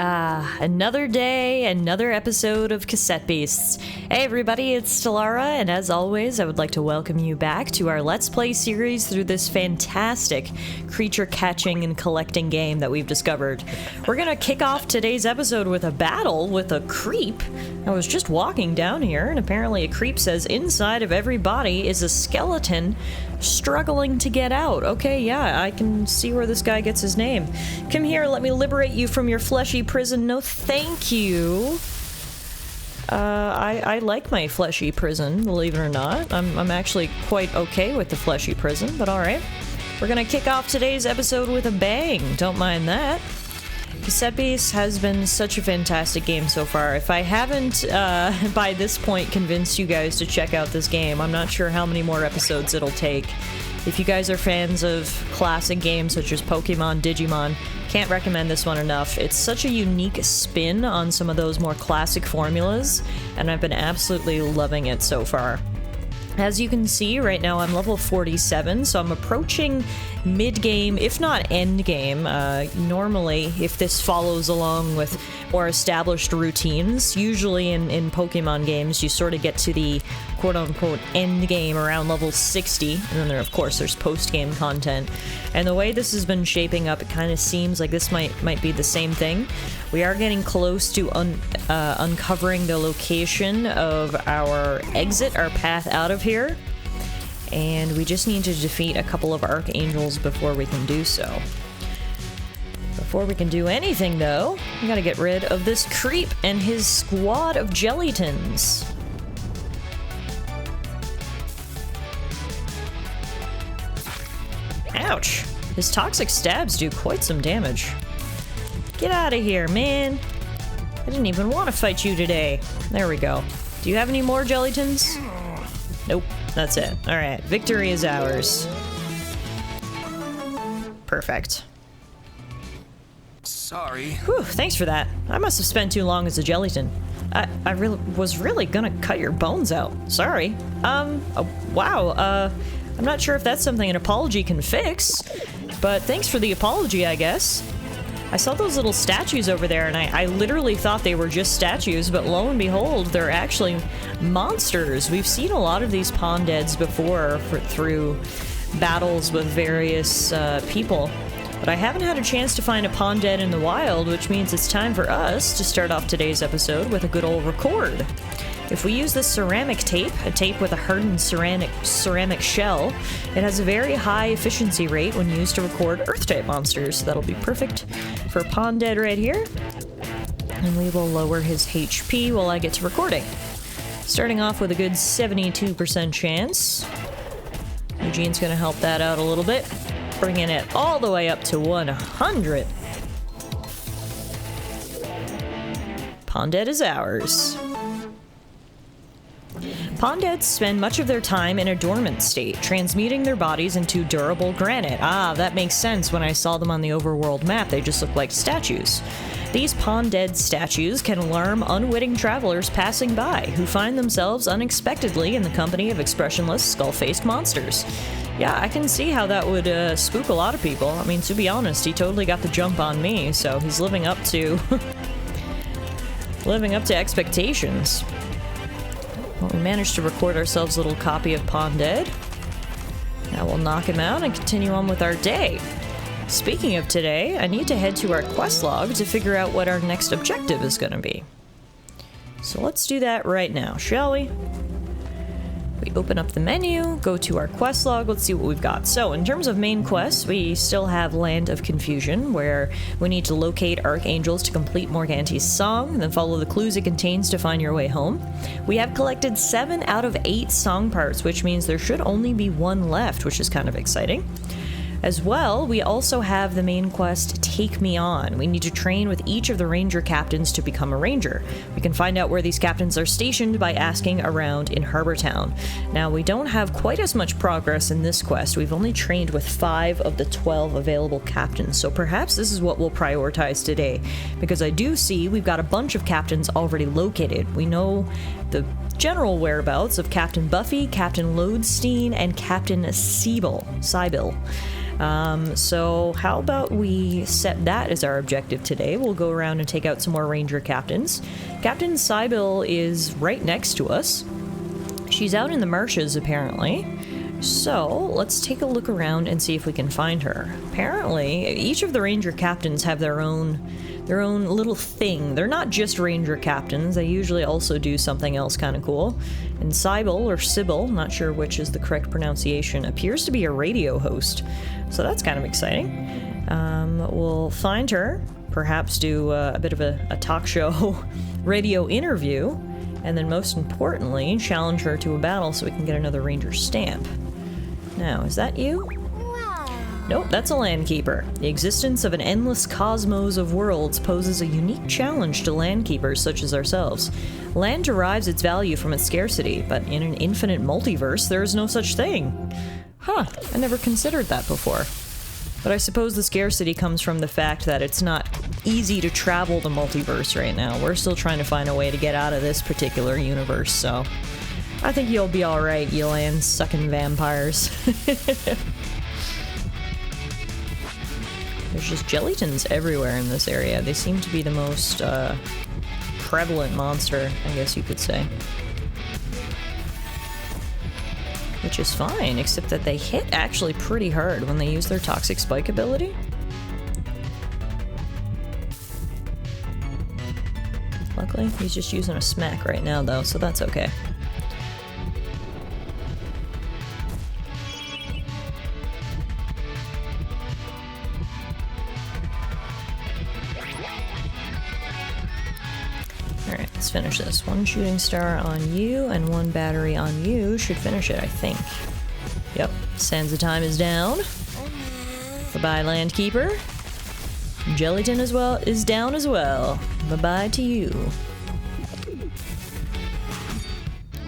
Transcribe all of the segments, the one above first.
Another day, another episode of Cassette Beasts. Hey everybody, it's Tallara, and as always, I would like to welcome you back to our Let's Play series through this fantastic creature catching and collecting game that we've discovered. We're gonna kick off today's episode with a battle with a creep. I was just walking down here, and apparently a creep says inside of every body is a skeleton struggling to get out. Okay, yeah, I can see where this guy gets his name. Come here, let me liberate you from your fleshy prison. No, thank you. I like my fleshy prison, believe it or not. I'm actually quite okay with the fleshy prison, but alright. We're gonna kick off today's episode with a bang. Don't mind that. Cassette Beasts has been such a fantastic game so far. If I haven't, by this point, convinced you guys to check out this game, I'm not sure how many more episodes it'll take. If you guys are fans of classic games such as Pokemon, Digimon, can't recommend this one enough. It's such a unique spin on some of those more classic formulas, and I've been absolutely loving it so far. As you can see, right now I'm level 47, so I'm approaching mid-game, if not end-game. Normally, if this follows along with more established routines, usually in Pokemon games, you sort of get to the quote-unquote end-game around level 60, and then of course there's post-game content. And the way this has been shaping up, it kind of seems like this might be the same thing. We are getting close to uncovering the location of our exit, our path out of here. And we just need to defeat a couple of archangels before we can do so. Before we can do anything, though, we gotta get rid of this creep and his squad of Jellytons. Ouch! His toxic stabs do quite some damage. Get out of here, man! I didn't even want to fight you today. There we go. Do you have any more Jellytons? Nope, that's it. Alright, victory is ours. Perfect. Sorry. Whew, thanks for that. I must have spent too long as a Jellyton. I was really gonna cut your bones out. Sorry. Wow, I'm not sure if that's something an apology can fix, but thanks for the apology, I guess. I saw those little statues over there, and I literally thought they were just statues, but lo and behold, they're actually monsters. We've seen a lot of these Pawndeads before through battles with various people, but I haven't had a chance to find a Pawndead in the wild, which means it's time for us to start off today's episode with a good old record. If we use this ceramic tape, a tape with a hardened ceramic shell, it has a very high efficiency rate when used to record Earth-type monsters, so that'll be perfect for Pawndead right here. And we will lower his HP while I get to recording. Starting off with a good 72% chance. Eugene's gonna help that out a little bit, bringing it all the way up to 100. Pawndead is ours. Pawndeads spend much of their time in a dormant state, transmuting their bodies into durable granite. Ah, that makes sense. When I saw them on the overworld map, they just look like statues. These Pawndead statues can alarm unwitting travelers passing by, who find themselves unexpectedly in the company of expressionless, skull-faced monsters. Yeah, I can see how that would spook a lot of people. I mean, to be honest, he totally got the jump on me, so he's living up to living up to expectations. Well, we managed to record ourselves a little copy of Pawndead. Now we'll knock him out and continue on with our day. Speaking of today, I need to head to our quest log to figure out what our next objective is going to be. So let's do that right now, shall we? We open up the menu, go to our quest log, let's see what we've got. So, in terms of main quests, we still have Land of Confusion, where we need to locate archangels to complete Morganti's song, and then follow the clues it contains to find your way home. We have collected 7 out of 8 song parts, which means there should only be 1 left, which is kind of exciting. As well, we also have the main quest, Take Me On. We need to train with each of the ranger captains to become a ranger. We can find out where these captains are stationed by asking around in Harbourtown. Now, we don't have quite as much progress in this quest. We've only trained with 5 of the 12 available captains, so perhaps this is what we'll prioritize today, because I do see we've got a bunch of captains already located. We know the general whereabouts of Captain Buffy, Captain Lodestein, and Captain Cybil. So how about we set that as our objective today? We'll go around and take out some more ranger captains. Captain Cybil is right next to us. She's out in the marshes, apparently. So let's take a look around and see if we can find her. Apparently, each of the ranger captains have their own little thing. They're not just ranger captains. They usually also do something else kind of cool. And Cybil, or Cybil, not sure which is the correct pronunciation, appears to be a radio host. So that's kind of exciting. We'll find her, perhaps do a bit of a talk show radio interview, and then most importantly, challenge her to a battle so we can get another ranger stamp. Now, is that you? Nope, that's a landkeeper. The existence of an endless cosmos of worlds poses a unique challenge to landkeepers such as ourselves. Land derives its value from its scarcity, but in an infinite multiverse, there is no such thing. Huh, I never considered that before. But I suppose the scarcity comes from the fact that it's not easy to travel the multiverse right now. We're still trying to find a way to get out of this particular universe, so I think you'll be alright, you land-sucking vampires. There's just gelatins everywhere in this area. They seem to be the most prevalent monster, I guess you could say. Which is fine, except that they hit actually pretty hard when they use their toxic spike ability. Luckily, he's just using a smack right now though, so that's okay. Alright, let's finish this. One shooting star on you and one battery on you should finish it, I think. Yep, Sands of Time is down. Bye-bye, Landkeeper. Gelatin as well is down as well. Bye-bye to you.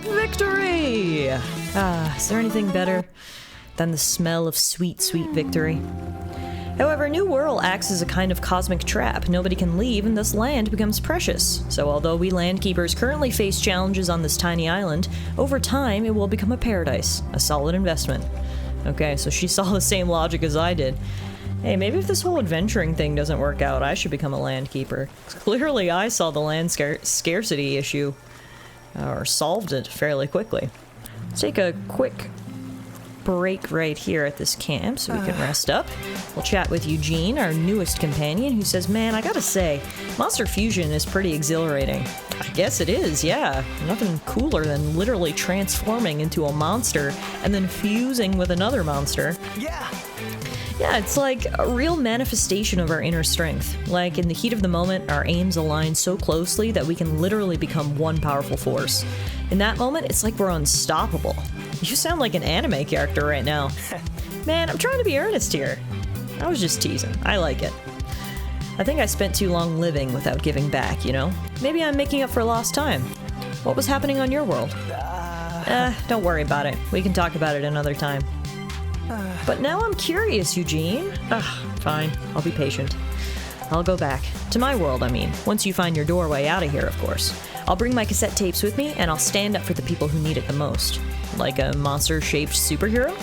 Victory! Ah, is there anything better than the smell of sweet, sweet victory? However, New World acts as a kind of cosmic trap. Nobody can leave, and thus land becomes precious. So although we landkeepers currently face challenges on this tiny island, over time it will become a paradise, a solid investment. Okay, so she saw the same logic as I did. Hey, maybe if this whole adventuring thing doesn't work out, I should become a landkeeper. Clearly I saw the land scarcity issue, or solved it fairly quickly. Let's take a quick break right here at this camp so we can rest up. We'll chat with Eugene, our newest companion, who says, man, I gotta say, monster fusion is pretty exhilarating. I guess it is, yeah. Nothing cooler than literally transforming into a monster and then fusing with another monster. Yeah, it's like a real manifestation of our inner strength. Like, in the heat of the moment, our aims align so closely that we can literally become one powerful force. In that moment, it's like we're unstoppable. You sound like an anime character right now. Man, I'm trying to be earnest here. I was just teasing. I like it. I think I spent too long living without giving back, you know? Maybe I'm making up for lost time. What was happening on your world? Don't worry about it. We can talk about it another time. But now I'm curious, Eugene. Fine. I'll be patient. I'll go back. To my world, I mean. Once you find your doorway out of here, of course. I'll bring my cassette tapes with me, and I'll stand up for the people who need it the most. Like a monster-shaped superhero?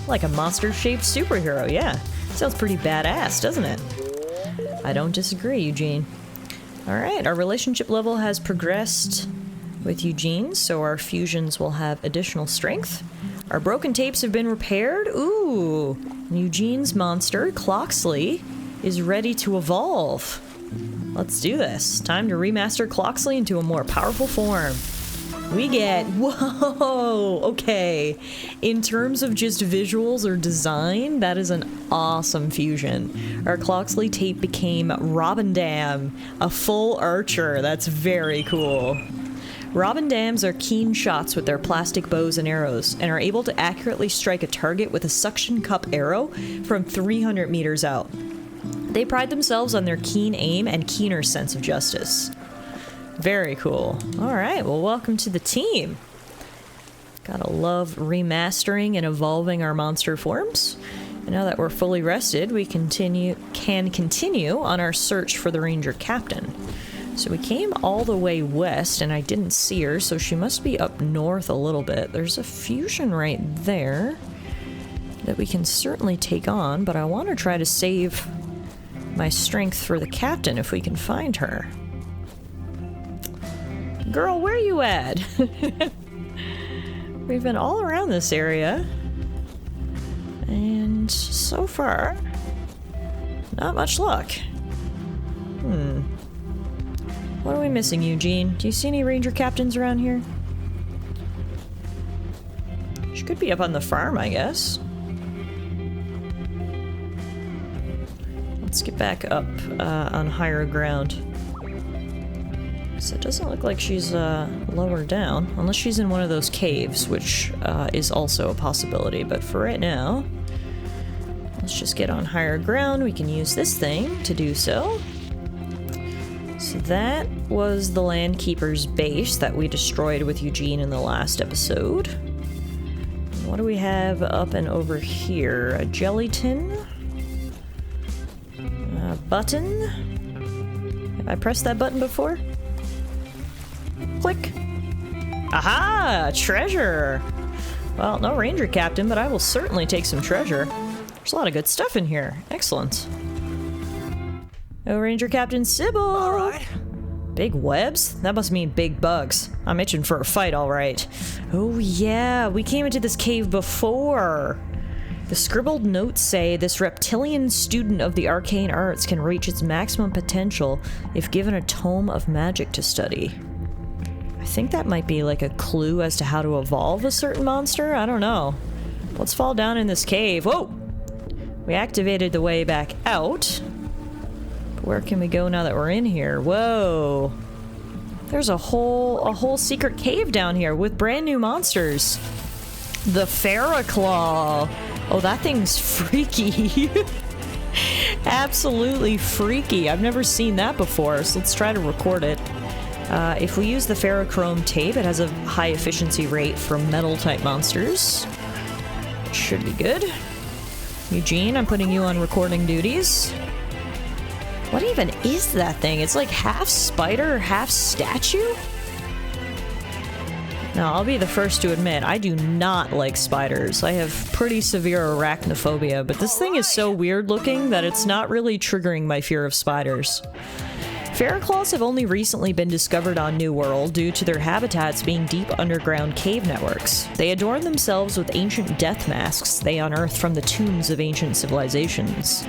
Like a monster-shaped superhero, yeah. Sounds pretty badass, doesn't it? I don't disagree, Eugene. Alright, our relationship level has progressed with Eugene, so our fusions will have additional strength. Our broken tapes have been repaired. Ooh! And Eugene's monster, Cloxley, is ready to evolve. Let's do this. Time to remaster Cloxley into a more powerful form. We get... Whoa! Okay. In terms of just visuals or design, that is an awesome fusion. Our Cloxley tape became Robindam, a full archer. That's very cool. Robindams are keen shots with their plastic bows and arrows, and are able to accurately strike a target with a suction cup arrow from 300 meters out. They pride themselves on their keen aim and keener sense of justice. Very cool. Alright, well, welcome to the team. Gotta love remastering and evolving our monster forms. And now that we're fully rested, we can continue on our search for the Ranger Captain. So we came all the way west and I didn't see her, so she must be up north a little bit. There's a fusion right there that we can certainly take on, but I want to try to save my strength for the captain if we can find her. Girl, where you at? We've been all around this area, and so far, not much luck. What are we missing, Eugene? Do you see any ranger captains around here? She could be up on the farm, I guess. Let's get back up on higher ground. So it doesn't look like she's lower down, unless she's in one of those caves, which is also a possibility. But for right now, let's just get on higher ground. We can use this thing to do so. So that was the Landkeeper's base that we destroyed with Eugene in the last episode. What do we have up and over here? A jelly tin? A button? Have I pressed that button before? Click. Aha! Treasure! Well, no ranger captain, but I will certainly take some treasure. There's a lot of good stuff in here. Excellent. Oh, Ranger Captain Cybil! Alright. Big webs? That must mean big bugs. I'm itching for a fight, alright. Oh yeah, we came into this cave before. The scribbled notes say this reptilian student of the arcane arts can reach its maximum potential if given a tome of magic to study. I think that might be like a clue as to how to evolve a certain monster? I don't know. Let's fall down in this cave. Whoa! We activated the way back out. Where can we go now that we're in here? Whoa. There's a whole secret cave down here with brand new monsters. The Ferriclaw. Oh, that thing's freaky. Absolutely freaky. I've never seen that before, so let's try to record it. If we use the ferrochrome tape, it has a high efficiency rate for metal type monsters. Should be good. Eugene, I'm putting you on recording duties. What even is that thing? It's like half spider, half statue? Now, I'll be the first to admit, I do not like spiders. I have pretty severe arachnophobia, but this thing is so weird looking that it's not really triggering my fear of spiders. Ferriclaws have only recently been discovered on New World due to their habitats being deep underground cave networks. They adorn themselves with ancient death masks they unearthed from the tombs of ancient civilizations.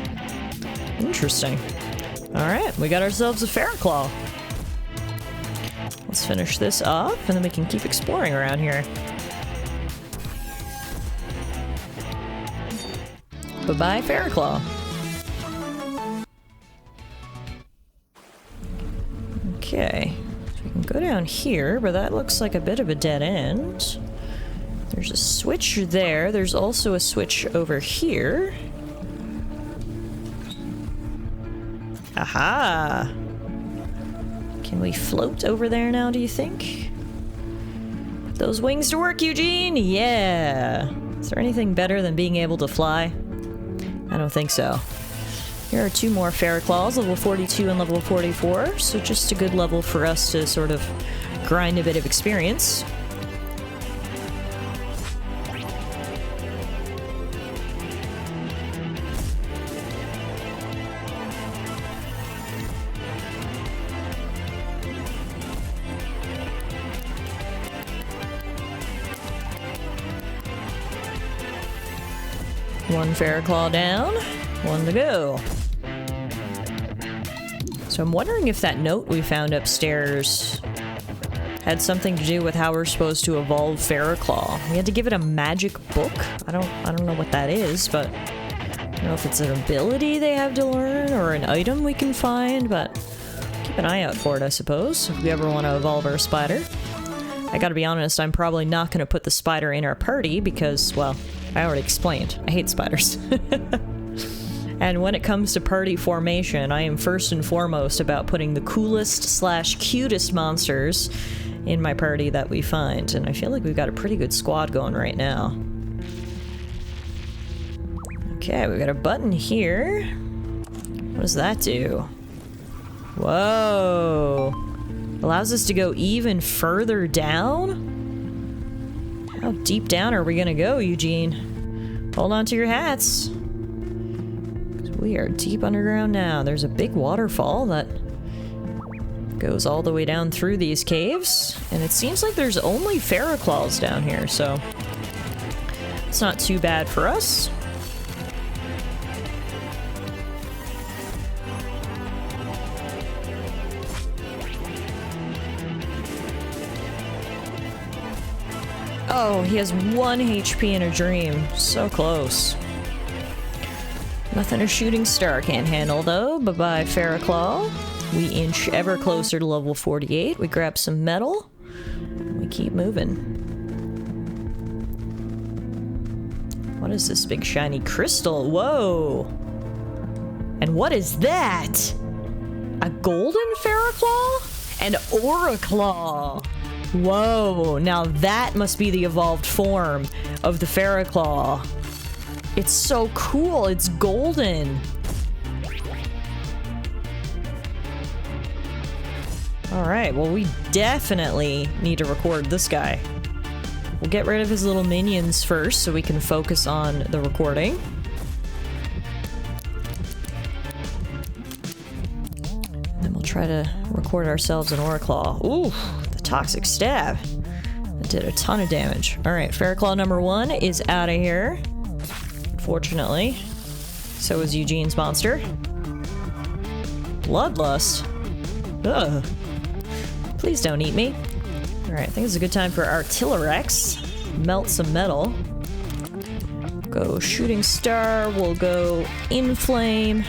Interesting. Alright, we got ourselves a Ferriclaw. Let's finish this up, and then we can keep exploring around here. Bye-bye, Ferriclaw. Okay, so we can go down here, but that looks like a bit of a dead end. There's a switch there. There's also a switch over here. Aha! Can we float over there now, do you think? Put those wings to work, Eugene! Yeah! Is there anything better than being able to fly? I don't think so. Here are two more Ferriclaws, level 42 and level 44, so just a good level for us to sort of grind a bit of experience. One Ferriclaw down, one to go. So I'm wondering if that note we found upstairs had something to do with how we're supposed to evolve Ferriclaw. We had to give it a magic book. I don't know what that is, but I don't know if it's an ability they have to learn or an item we can find, but keep an eye out for it, I suppose, if we ever want to evolve our spider. I gotta be honest, I'm probably not gonna put the spider in our party because, well, I already explained. I hate spiders. And when it comes to party formation, I am first and foremost about putting the coolest/cutest monsters in my party that we find. And I feel like we've got a pretty good squad going right now. Okay, we've got a button here. What does that do? Whoa. Allows us to go even further down? How deep down are we gonna go, Eugene? Hold on to your hats. 'Cause we are deep underground now. There's a big waterfall that goes all the way down through these caves. And it seems like there's only Ferriclaws down here, so it's not too bad for us. Oh, he has 1 HP in a dream. So close. Nothing a shooting star can't handle, though. Bye-bye, Ferriclaw. We inch ever closer to level 48. We grab some metal. We keep moving. What is this big shiny crystal? Whoa! And what is that? A golden Ferriclaw? An Auriclaw! Whoa, now that must be the evolved form of the Ferriclaw. It's so cool, it's golden. Alright, well we definitely need to record this guy. We'll get rid of his little minions first so we can focus on the recording. And then we'll try to record ourselves an Auriclaw. Ooh! Toxic stab. That did a ton of damage. Alright, Ferriclaw number 1 is out of here. Unfortunately. So is Eugene's monster. Bloodlust. Ugh. Please don't eat me. Alright, I think it's a good time for Artillerex. Melt some metal. Go shooting star. We'll go inflame.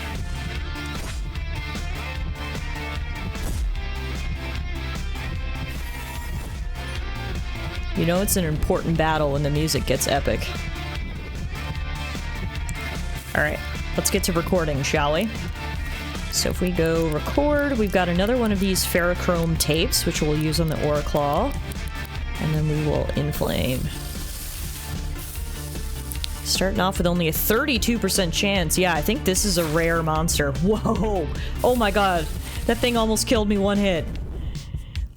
You know it's an important battle when the music gets epic. Alright, let's get to recording, shall we? So if we go record, we've got another one of these ferrochrome tapes, which we'll use on the Auriclaw. And then we will inflame. Starting off with only a 32% chance. Yeah, I think this is a rare monster. Whoa! Oh my god. That thing almost killed me 1 hit.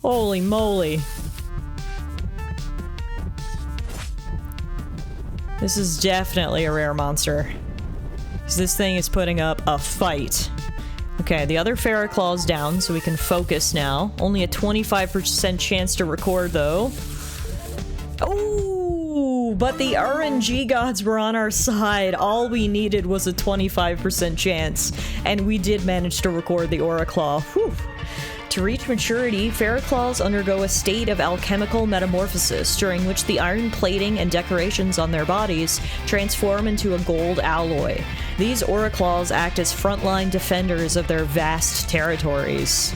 Holy moly. This is definitely a rare monster. This thing is putting up a fight. Okay, the other Ferriclaw's down, so we can focus now. Only a 25% chance to record, though. Oh, but the RNG gods were on our side. All we needed was a 25% chance, and we did manage to record the Auriclaw. Whew. To reach maturity, Ferriclaws undergo a state of alchemical metamorphosis, during which the iron plating and decorations on their bodies transform into a gold alloy. These Auriclaws act as frontline defenders of their vast territories.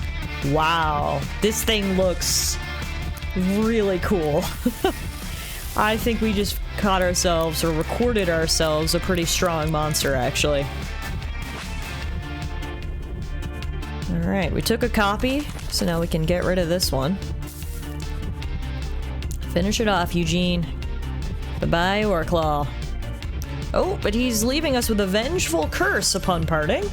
Wow, this thing looks really cool. I think we just caught ourselves, or recorded ourselves, a pretty strong monster, actually. Alright, we took a copy, so now we can get rid of this one. Finish it off, Eugene. Bye-bye, Auriclaw. Oh, but he's leaving us with a vengeful curse upon parting.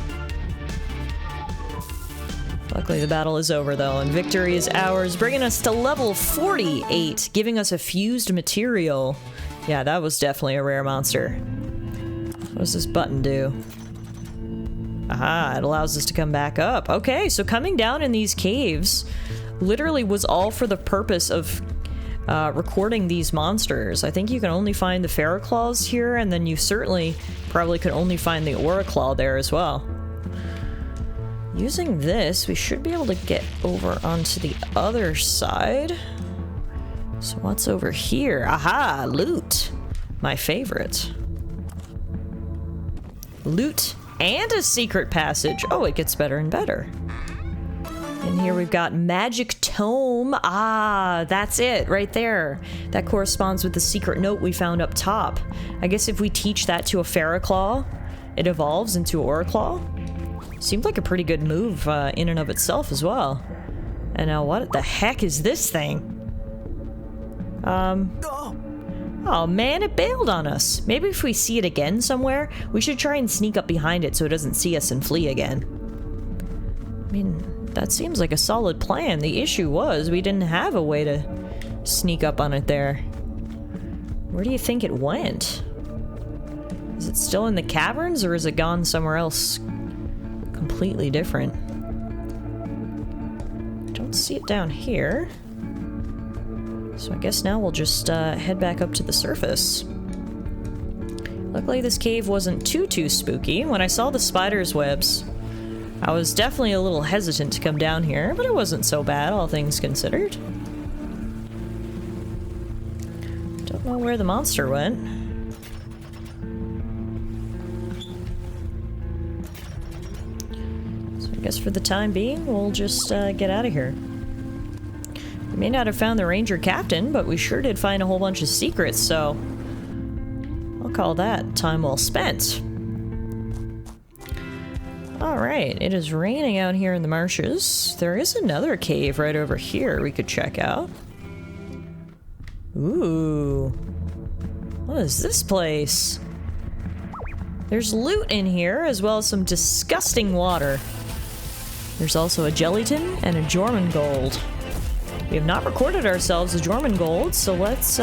Luckily, the battle is over, though, and victory is ours, bringing us to level 48, giving us a fused material. Yeah, that was definitely a rare monster. What does this button do? Aha, it allows us to come back up. Okay, so coming down in these caves literally was all for the purpose of recording these monsters. I think you can only find the Ferriclaws here, and then you certainly probably could only find the Auriclaw there as well. Using this, we should be able to get over onto the other side. So what's over here? Aha, loot. My favorite. Loot and a secret passage. Oh, it gets better and better. And here we've got Magic Tome. Ah, that's it right there. That corresponds with the secret note we found up top. I guess if we teach that to a Ferriclaw, it evolves into Auriclaw. Seemed like a pretty good move in and of itself as well. And now what the heck is this thing? Oh man, it bailed on us. Maybe if we see it again somewhere, we should try and sneak up behind it so it doesn't see us and flee again. I mean, That seems like a solid plan. The issue was we didn't have a way to sneak up on it there. Where do you think it went? Is it still in the caverns, or is it gone somewhere else completely different? I don't see it down here. So I guess now we'll just head back up to the surface. Luckily this cave wasn't too spooky. When I saw the spider's webs, I was definitely a little hesitant to come down here, but it wasn't so bad, all things considered. Don't know where the monster went. So I guess for the time being, we'll just get out of here. We may not have found the ranger captain, but we sure did find a whole bunch of secrets, so I'll call that time well spent. Alright, it is raining out here in the marshes. There is another cave right over here we could check out. Ooh. What is this place? There's loot in here, as well as some disgusting water. There's also a gelatin and a Jormungold. We have not recorded ourselves a Jormungold, so let's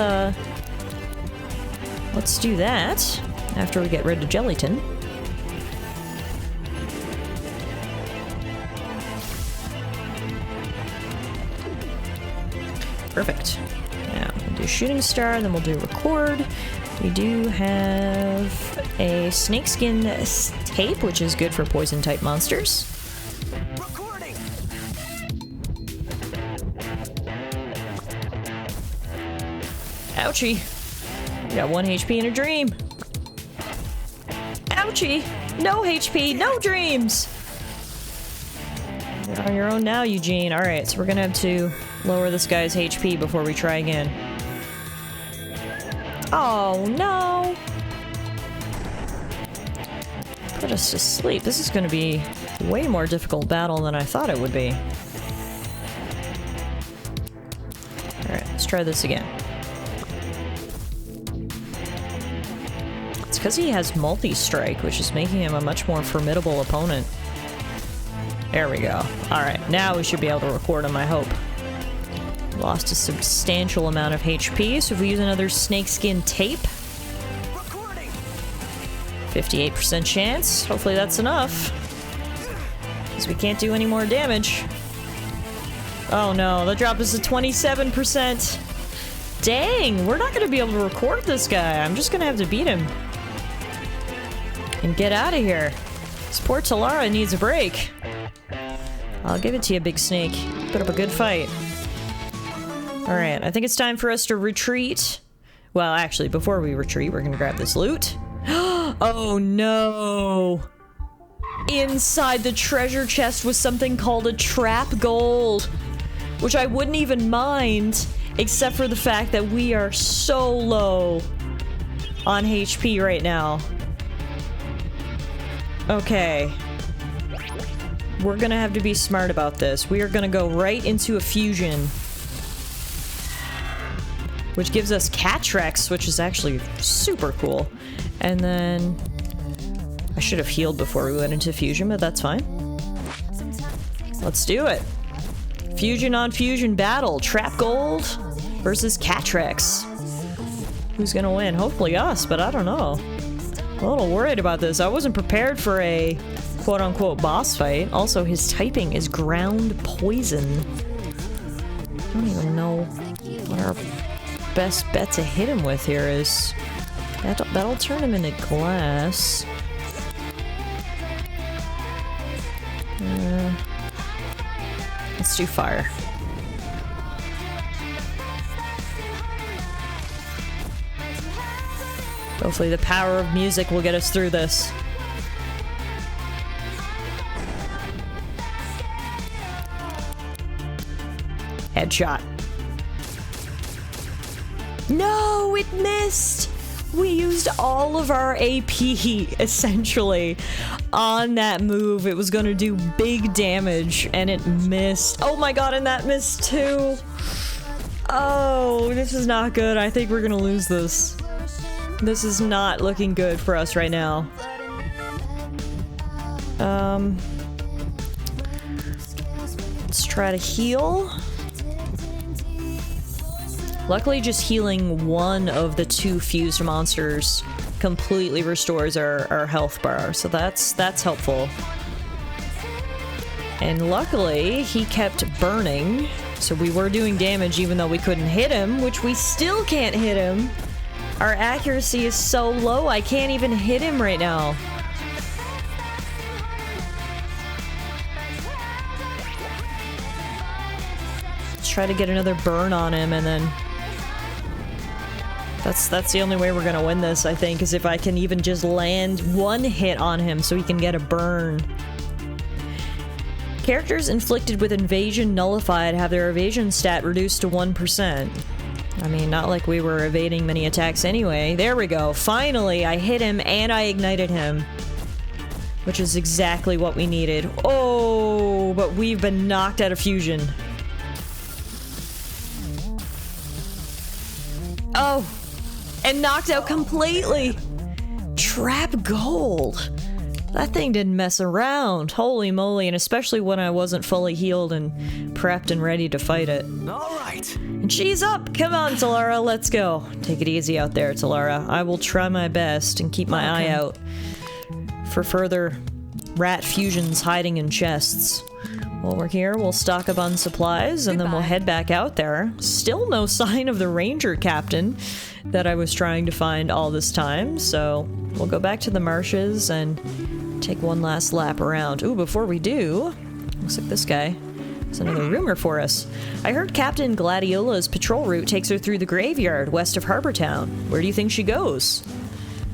do that after we get rid of gelatin. Perfect. Now, we'll do shooting star, and then we'll do record. We do have a snakeskin tape, which is good for poison-type monsters. Recording. Ouchie. You got 1 HP and a dream. Ouchie. No HP, no dreams. You're on your own now, Eugene. Alright, so we're gonna have to lower this guy's HP before we try again. Oh, no! Put us to sleep. This is gonna be a way more difficult battle than I thought it would be. Alright, let's try this again. It's because he has multi-strike, which is making him a much more formidable opponent. There we go. Alright, now we should be able to record him, I hope. Lost a substantial amount of HP, so if we use another snakeskin tape... 58% chance. Hopefully that's enough. Because we can't do any more damage. Oh no, that dropped us to 27%. Dang, we're not going to be able to record this guy. I'm just going to have to beat him. And get out of here. This poor Tallara needs a break. I'll give it to you, Big Snake. Put up a good fight. Alright, I think it's time for us to retreat. Well, actually, before we retreat, we're gonna grab this loot. Oh no! Inside the treasure chest was something called a Trapgold, which I wouldn't even mind, except for the fact that we are so low on HP right now. Okay. We're gonna have to be smart about this. We are gonna go right into a fusion, which gives us Catrex, which is actually super cool. And then I should have healed before we went into fusion, but that's fine. Let's do it. Fusion on fusion battle. Trapgold versus Catrex. Who's gonna win? Hopefully us, but I don't know. I'm a little worried about this. I wasn't prepared for a quote-unquote boss fight. Also, his typing is ground poison. I don't even know what our best bet to hit him with here is. That'll turn him into glass. Let's do fire. Hopefully the power of music will get us through this. Headshot. No, it missed! We used all of our AP, essentially, on that move. It was gonna do big damage, and it missed. Oh my god, and that missed too! Oh, this is not good. I think we're gonna lose this. This is not looking good for us right now. Let's try to heal. Luckily, just healing one of the 2 fused monsters completely restores our health bar, so that's helpful. And luckily, he kept burning, so we were doing damage even though we couldn't hit him, which we still can't hit him. Our accuracy is so low, I can't even hit him right now. Let's try to get another burn on him, and then that's the only way we're gonna win this, I think, is if I can even just land 1 hit on him so he can get a burn. Characters inflicted with evasion nullified have their evasion stat reduced to 1%. I mean, not like we were evading many attacks anyway. There we go. Finally, I hit him and I ignited him. Which is exactly what we needed. Oh, but we've been knocked out of fusion. Oh, and knocked out completely. Trapgold. That thing didn't mess around. Holy moly, and especially when I wasn't fully healed and prepped and ready to fight it. All right. And she's up. Come on, Tallara, let's go. Take it easy out there, Tallara. I will try my best and keep my eye out for further rat fusions hiding in chests. While we're here, we'll stock up on supplies, and then we'll head back out there. Still no sign of the ranger captain that I was trying to find all this time, so we'll go back to the marshes and take one last lap around. Ooh, before we do, looks like this guy has another rumor for us. I heard Captain Gladiola's patrol route takes her through the graveyard west of Harbourtown. Where do you think she goes?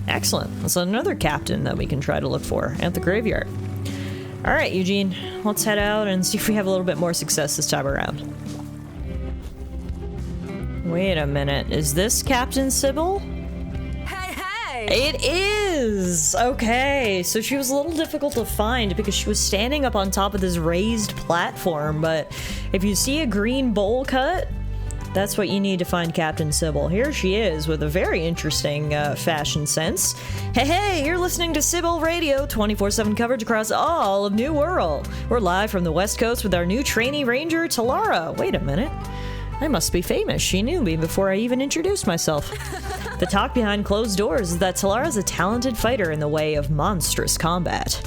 Excellent. That's another captain that we can try to look for at the graveyard. Alright, Eugene, let's head out and see if we have a little bit more success this time around. Wait a minute, is this Captain Cybil? Hey, hey! It is! Okay, so she was a little difficult to find because she was standing up on top of this raised platform, but if you see a green bowl cut, that's what you need to find Captain Cybil. Here she is with a very interesting fashion sense. Hey, you're listening to Cybil Radio, 24/7 coverage across all of New World. We're live from the West Coast with our new trainee ranger, Tallara. Wait a minute. I must be famous. She knew me before I even introduced myself. The talk behind closed doors is that Talara's a talented fighter in the way of monstrous combat.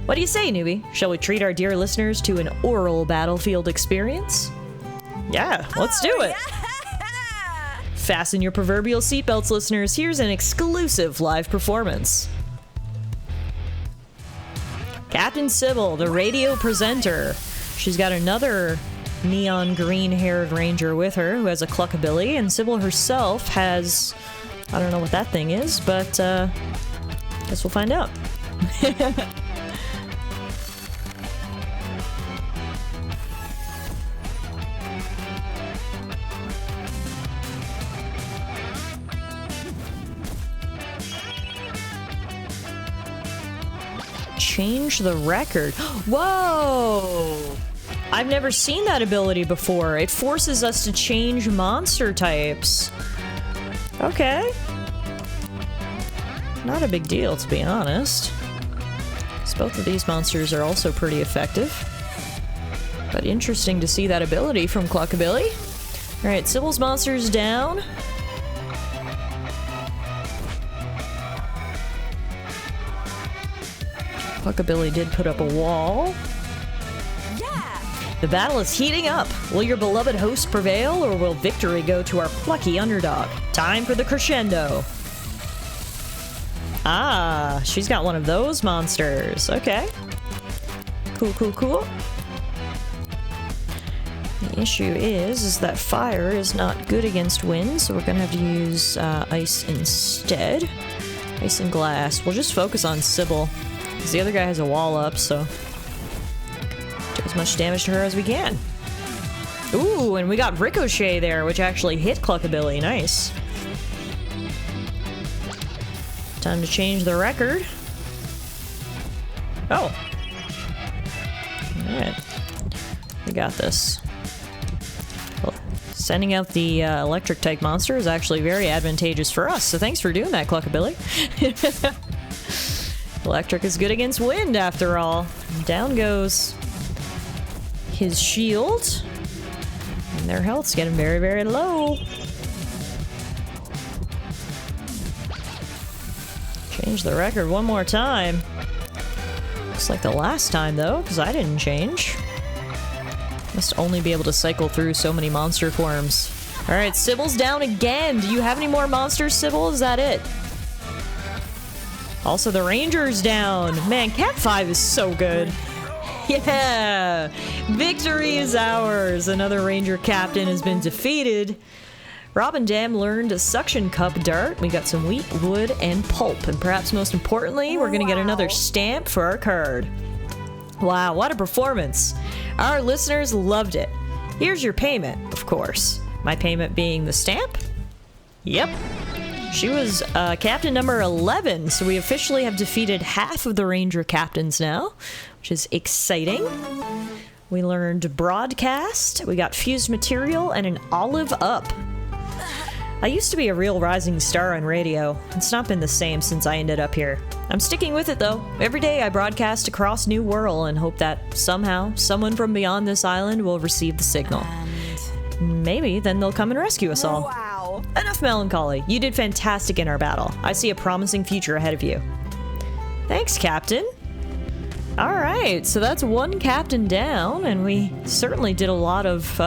What do you say, newbie? Shall we treat our dear listeners to an oral battlefield experience? Yeah, let's do it. Yeah! Fasten your proverbial seatbelts, listeners. Here's an exclusive live performance. Captain Cybil, the radio presenter. She's got another neon green-haired ranger with her who has a cluckabilly, and Cybil herself has... I don't know what that thing is, but guess we'll find out. Change the record. Whoa! I've never seen that ability before. It forces us to change monster types. Okay. Not a big deal, to be honest. 'Cause both of these monsters are also pretty effective. But interesting to see that ability from Cluckabilly. Alright, Cybil's monster's down. Cluckabilly did put up a wall. Yeah! The battle is heating up. Will your beloved host prevail, or will victory go to our plucky underdog? Time for the crescendo. Ah, she's got one of those monsters. Okay. Cool, cool, cool. The issue is that fire is not good against wind, so we're gonna have to use ice instead. Ice and glass. We'll just focus on Cybil, because the other guy has a wall up, so do as much damage to her as we can. Ooh, and we got Ricochet there, which actually hit Cluckabilly. Nice. Time to change the record. Oh. Alright. We got this. Well, sending out the electric type monster is actually very advantageous for us, so thanks for doing that, Cluckabilly. Electric is good against wind, after all. Down goes his shield. And their health's getting very, very low. Change the record one more time. Looks like the last time, though, because I didn't change. Must only be able to cycle through so many monster forms. Alright, Cybil's down again. Do you have any more monsters, Cybil? Is that it? Also, the Ranger's down. Man, Cat 5 is so good. Yeah! Victory is ours! Another Ranger Captain has been defeated. Robin Dam learned a suction cup dart. We got some wheat, wood, and pulp. And perhaps most importantly, we're gonna get another stamp for our card. Wow, what a performance. Our listeners loved it. Here's your payment, of course. My payment being the stamp? Yep. She was captain number 11, so we officially have defeated half of the Ranger captains now, which is exciting. We learned broadcast, we got fused material, and an olive up. I used to be a real rising star on radio. It's not been the same since I ended up here. I'm sticking with it though. Every day I broadcast across New Whirl and hope that somehow someone from beyond this island will receive the signal. Maybe then they'll come and rescue us all. Wow. Enough melancholy. You did fantastic in our battle. I see a promising future ahead of you. Thanks, Captain. Alright, so that's one captain down, and we certainly did a lot of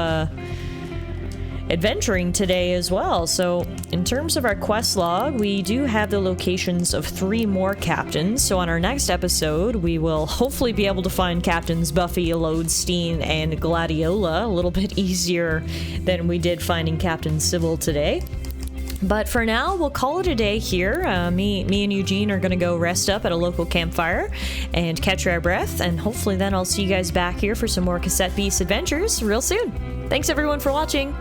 adventuring today as well. So in terms of our quest log, we do have the locations of 3 more captains. So on our next episode, we will hopefully be able to find Captains Buffy, Lodestein, and Gladiola a little bit easier than we did finding Captain Cybil today. But for now, we'll call it a day here. Me and Eugene are going to go rest up at a local campfire and catch our breath. And hopefully then I'll see you guys back here for some more Cassette Beasts adventures real soon. Thanks everyone for watching.